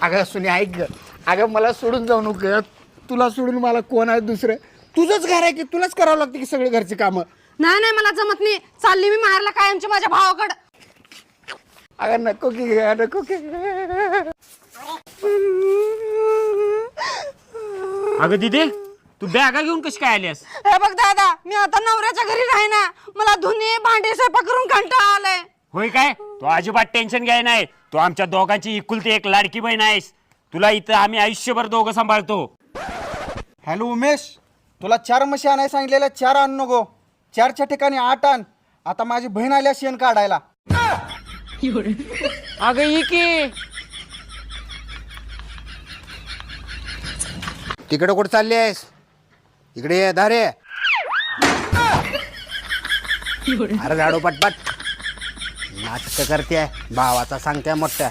अगं सुनी ऐक ग. अगं मला सोडून जाऊ नको. तुला सोडून मला कोण आहे दुसरं? तुझंच घर आहे की तुलाच करावं लागतं की सगळे घरची कामं. नाही नाही मला जमत नाही. चालली मी माहेरला कायमची माझ्या भावाकडं. अगं नको की ग, नको की. अगं दिदे तू बॅगा घेऊन कशी काय आलीस? हे बघ दादा, मी आता नवऱ्याच्या घरी राहीना. मला धुणे भांडे स्वयंपाक करून कंटाळा आलाय. होय काय? तू अजिबात टेन्शन घ्याय नाही. तू आमच्या दोघांची इकुलती एक लाडकी बहीण आहेस. तुला इथं आम्ही आयुष्यभर दोघं सांभाळतो. हॅलो उमेश, तुला 4 म्हशी आणायला सांगितलेल्या 4 आण नको. 4च्या ठिकाणी 8 आण. आता माझी बहीण आल्या शेण काढायला. अगं ही की तिकडे कुठं चालली आहेस? इकडे ये धारे. अरे झाडू पटपट. नाटक करते भावाचा सांगते मोठ्या.